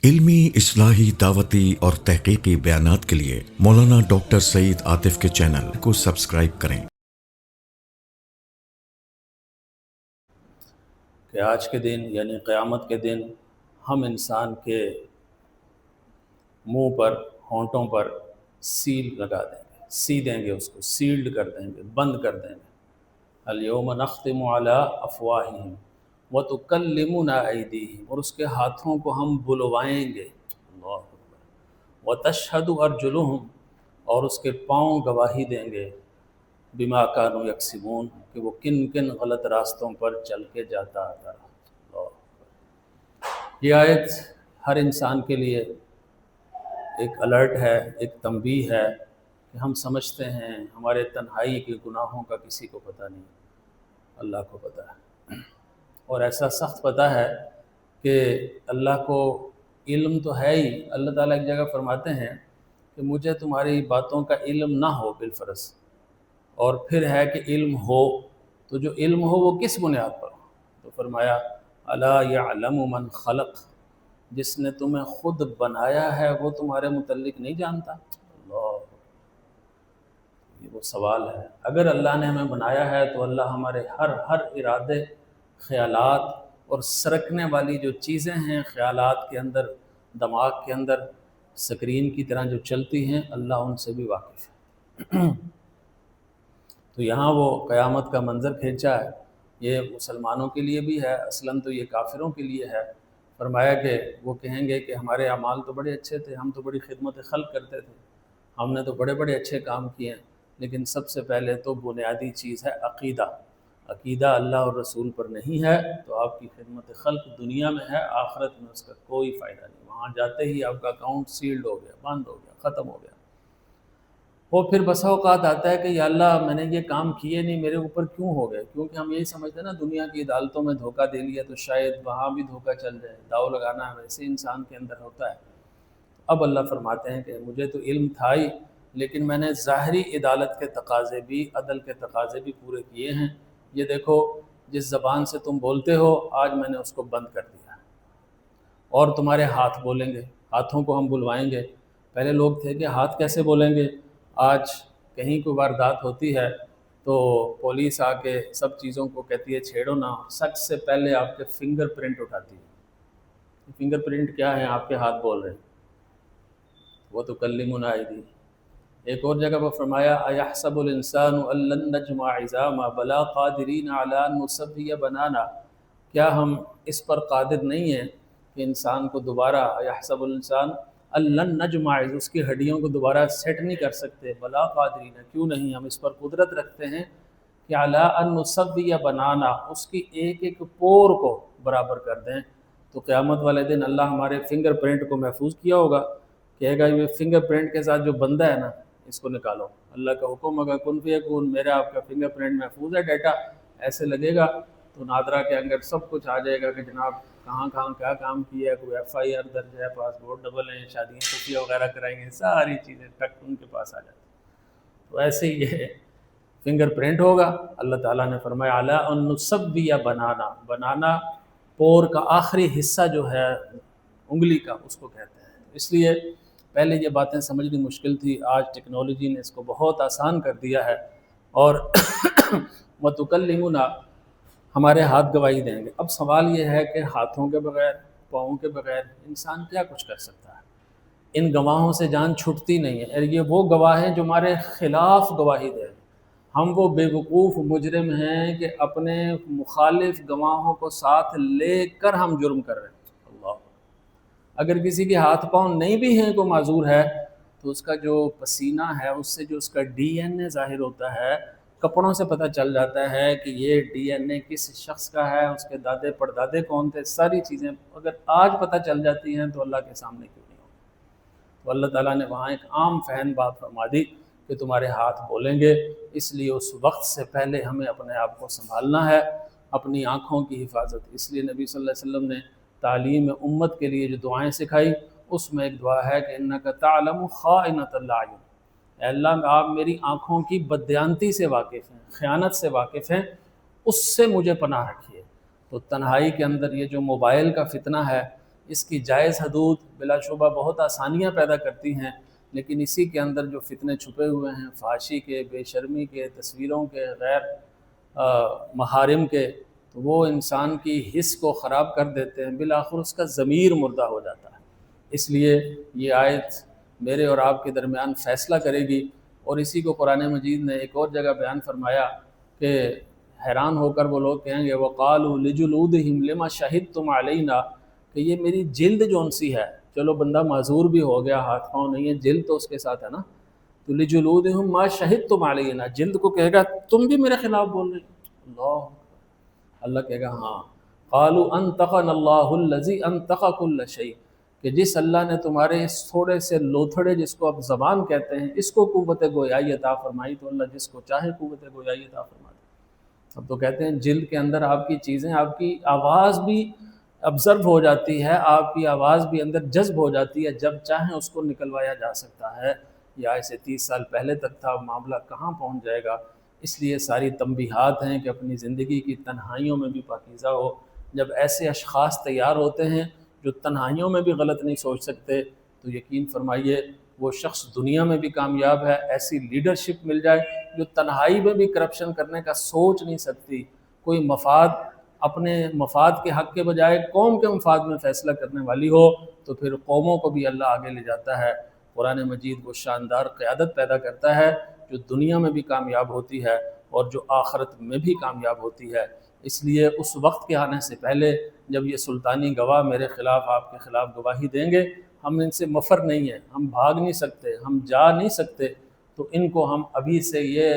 علمی اصلاحی دعوتی اور تحقیقی بیانات کے لیے مولانا ڈاکٹر سعید عاطف کے چینل کو سبسکرائب کریں۔ کہ آج کے دن یعنی قیامت کے دن ہم انسان کے منہ پر، ہونٹوں پر سیل لگا دیں گے، سی دیں گے، اس کو سیلڈ کر دیں گے، بند کر دیں گے۔ الیوم نختم علی افواہہم وتکلمنا ایدیہم، اور اس کے ہاتھوں کو ہم بلوائیں گے، اللہ اکبر، وتشہد ارجلہم، اور اس کے پاؤں گواہی دیں گے، بما کانوا یکسبون، کہ وہ کن کن غلط راستوں پر چل کے جاتا آتا رہا۔ اللہ اکبر۔ یہ آیت ہر انسان کے لیے ایک الرٹ ہے، ایک تنبیہ ہے کہ ہم سمجھتے ہیں ہمارے تنہائی کے گناہوں کا کسی کو پتہ نہیں، اللہ کو پتہ ہے، اور ایسا سخت پتہ ہے کہ اللہ کو علم تو ہے ہی۔ اللہ تعالیٰ ایک جگہ فرماتے ہیں کہ مجھے تمہاری باتوں کا علم نہ ہو بالفرض، اور پھر ہے کہ علم ہو، تو جو علم ہو وہ کس بنیاد پر ہو؟ تو فرمایا الا یعلم من خلق، جس نے تمہیں خود بنایا ہے وہ تمہارے متعلق نہیں جانتا؟ اللہ، یہ وہ سوال ہے۔ اگر اللہ نے ہمیں بنایا ہے تو اللہ ہمارے ہر ارادے، خیالات اور سرکنے والی جو چیزیں ہیں خیالات کے اندر، دماغ کے اندر سکرین کی طرح جو چلتی ہیں، اللہ ان سے بھی واقف ہے۔ تو یہاں وہ قیامت کا منظر کھینچا ہے، یہ مسلمانوں کے لیے بھی ہے، اصلاً تو یہ کافروں کے لیے ہے۔ فرمایا کہ وہ کہیں گے کہ ہمارے اعمال تو بڑے اچھے تھے، ہم تو بڑی خدمت خلق کرتے تھے، ہم نے تو بڑے بڑے اچھے کام کیے ہیں، لیکن سب سے پہلے تو بنیادی چیز ہے عقیدہ۔ عقیدہ اللہ اور رسول پر نہیں ہے تو آپ کی خدمت خلق دنیا میں ہے، آخرت میں اس کا کوئی فائدہ نہیں۔ وہاں جاتے ہی آپ کا اکاؤنٹ سیلڈ ہو گیا، بند ہو گیا، ختم ہو گیا۔ وہ پھر بسا اوقات آتا ہے کہ یا اللہ میں نے یہ کام کیے نہیں، میرے اوپر کیوں ہو گئے؟ کیونکہ ہم یہی سمجھتے ہیں نا دنیا کی عدالتوں میں دھوکہ دے لیا تو شاید وہاں بھی دھوکہ چل جائے، داؤ لگانا ویسے انسان کے اندر ہوتا ہے۔ اب اللہ فرماتے ہیں کہ مجھے تو علم تھا ہی، لیکن میں نے ظاہری عدالت کے تقاضے بھی، عدل کے تقاضے بھی پورے کیے ہیں۔ یہ دیکھو جس زبان سے تم بولتے ہو آج میں نے اس کو بند کر دیا، اور تمہارے ہاتھ بولیں گے، ہاتھوں کو ہم بلوائیں گے۔ پہلے لوگ تھے کہ ہاتھ کیسے بولیں گے؟ آج کہیں کوئی واردات ہوتی ہے تو پولیس آ کے سب چیزوں کو کہتی ہے چھیڑو نہ، سب سے پہلے آپ کے فنگر پرنٹ اٹھاتی ہے۔ فنگر پرنٹ کیا ہے؟ آپ کے ہاتھ بول رہے ہیں۔ وہ تو کلمنا ایدی۔ ایک اور جگہ پر فرمایا ایحسب الانسان ان لن نجمع عظاما بلا قادرین علی ان نسوی بنانا، کیا ہم اس پر قادر نہیں ہیں کہ انسان کو دوبارہ، ایحسب الانسان ان لن نجمع، اس کی ہڈیوں کو دوبارہ سیٹ نہیں کر سکتے، بلا قادرین، کیوں نہیں ہم اس پر قدرت رکھتے ہیں کہ علی ان نسوی بنانا، اس کی ایک ایک پور کو برابر کر دیں۔ تو قیامت والے دن اللہ ہمارے فنگر پرنٹ کو محفوظ کیا ہوگا، کہے گا یہ فنگر پرنٹ کے ساتھ جو بندہ ہے نا اس کو نکالو، اللہ کا حکم اگر کن فیکون، میرا آپ کا فنگر پرنٹ محفوظ ہے، ڈیٹا ایسے لگے گا تو نادرا کے اندر سب کچھ آ جائے گا کہ جناب کہاں کہاں کیا کام کیا ہے، کوئی ایف آئی آر درج ہے، پاسپورٹ ڈبل ہیں، شادیاں خفیہ وغیرہ کرائیں گے، ساری چیزیں ٹک ان کے پاس آ جاتی۔ تو ایسے ہی یہ فنگر پرنٹ ہوگا۔ اللہ تعالیٰ نے فرمایا اعلیٰ ان نسوی بنانا، بنانا پور کا آخری حصہ جو ہے انگلی کا، اس کو کہتے ہیں۔ اس لیے پہلے یہ باتیں سمجھنی مشکل تھی، آج ٹیکنالوجی نے اس کو بہت آسان کر دیا ہے، اور وتکلمنا، ہمارے ہاتھ گواہی دیں گے۔ اب سوال یہ ہے کہ ہاتھوں کے بغیر، پاؤں کے بغیر انسان کیا کچھ کر سکتا ہے؟ ان گواہوں سے جان چھوٹتی نہیں ہے، یہ وہ گواہ ہیں جو ہمارے خلاف گواہی دیں۔ ہم وہ بے وقوف مجرم ہیں کہ اپنے مخالف گواہوں کو ساتھ لے کر ہم جرم کر رہے ہیں۔ اللہ، اگر کسی کے ہاتھ پاؤں نہیں بھی ہیں، کوئی معذور ہے، تو اس کا جو پسینہ ہے اس سے جو اس کا ڈی این اے ظاہر ہوتا ہے، کپڑوں سے پتہ چل جاتا ہے کہ یہ ڈی این اے کس شخص کا ہے، اس کے دادے پردادے کون تھے، ساری چیزیں اگر آج پتہ چل جاتی ہیں تو اللہ کے سامنے کیوں نہیں ہوگی؟ تو اللہ تعالیٰ نے وہاں ایک عام فہم بات فرما دی کہ تمہارے ہاتھ بولیں گے، اس لیے اس وقت سے پہلے ہمیں اپنے آپ کو سنبھالنا ہے، اپنی آنکھوں کی حفاظت۔ اس لیے نبی صلی اللہ علیہ وسلم نے تعلیم امت کے لیے جو دعائیں سکھائی، اس میں ایک دعا ہے کہ انک تعلم خائنۃ الاعین، اے اللہ آپ میری آنکھوں کی بددیانتی سے واقف ہیں، خیانت سے واقف ہیں، اس سے مجھے پناہ رکھیے۔ تو تنہائی کے اندر یہ جو موبائل کا فتنہ ہے، اس کی جائز حدود بلا شبہ بہت آسانیاں پیدا کرتی ہیں، لیکن اسی کے اندر جو فتنے چھپے ہوئے ہیں فحاشی کے، بے شرمی کے، تصویروں کے، غیر محارم کے، تو وہ انسان کی حس کو خراب کر دیتے ہیں، بالآخر اس کا ضمیر مردہ ہو جاتا ہے۔ اس لیے یہ آیت میرے اور آپ کے درمیان فیصلہ کرے گی، اور اسی کو قرآن مجید نے ایک اور جگہ بیان فرمایا کہ حیران ہو کر وہ لوگ کہیں گے وَقَالُوا لِجُلُودِهِمْ لِمَ شَهِدْتُمْ عَلَيْنَا، کہ یہ میری جلد جون سی ہے، چلو بندہ معذور بھی ہو گیا، ہاتھ پاؤں نہیں ہے، جلد تو اس کے ساتھ ہے نا، تو لِجُلُودِهِمْ مَا شَهِدْتُمْ عَلَيْنَا، جلد کو کہے گا تم بھی میرے خلاف بول رہے ہو، اللہ کہے گا ہاں، قَالُوا أَنْطَقَنَا اللَّهُ الَّذِي أَنْطَقَ كُلَّ شَيْءٍ، کہ جس اللہ نے تمہارے اس تھوڑے سے لوتھڑے جس کو اب زبان کہتے ہیں اس کو قوت گویائی عطا فرمائی، تو اللہ جس کو چاہے قوت گویائی عطا فرماتا۔ اب تو کہتے ہیں جلد کے اندر آپ کی چیزیں، آپ کی آواز بھی ابزرو ہو جاتی ہے، آپ کی آواز بھی اندر جذب ہو جاتی ہے، جب چاہیں اس کو نکلوایا جا سکتا ہے۔ یا ایسے 30 سال پہلے تک تھا، معاملہ کہاں پہنچ جائے گا؟ اس لیے ساری تنبیہات ہیں کہ اپنی زندگی کی تنہائیوں میں بھی پاکیزہ ہو۔ جب ایسے اشخاص تیار ہوتے ہیں جو تنہائیوں میں بھی غلط نہیں سوچ سکتے، تو یقین فرمائیے وہ شخص دنیا میں بھی کامیاب ہے۔ ایسی لیڈرشپ مل جائے جو تنہائی میں بھی کرپشن کرنے کا سوچ نہیں سکتی، کوئی مفاد، اپنے مفاد کے حق کے بجائے قوم کے مفاد میں فیصلہ کرنے والی ہو، تو پھر قوموں کو بھی اللہ آگے لے جاتا ہے۔ قرآن مجید وہ شاندار قیادت پیدا کرتا ہے جو دنیا میں بھی کامیاب ہوتی ہے اور جو آخرت میں بھی کامیاب ہوتی ہے۔ اس لیے اس وقت کے آنے سے پہلے جب یہ سلطانی گواہ میرے خلاف، آپ کے خلاف گواہی دیں گے، ہم ان سے مفر نہیں ہیں، ہم بھاگ نہیں سکتے، ہم جا نہیں سکتے، تو ان کو ہم ابھی سے یہ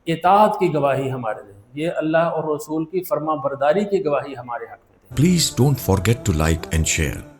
اطاعت کی گواہی ہمارے دیں، یہ اللہ اور رسول کی فرما برداری کی گواہی ہمارے حق میں دیں۔ Please don't forget to like and share.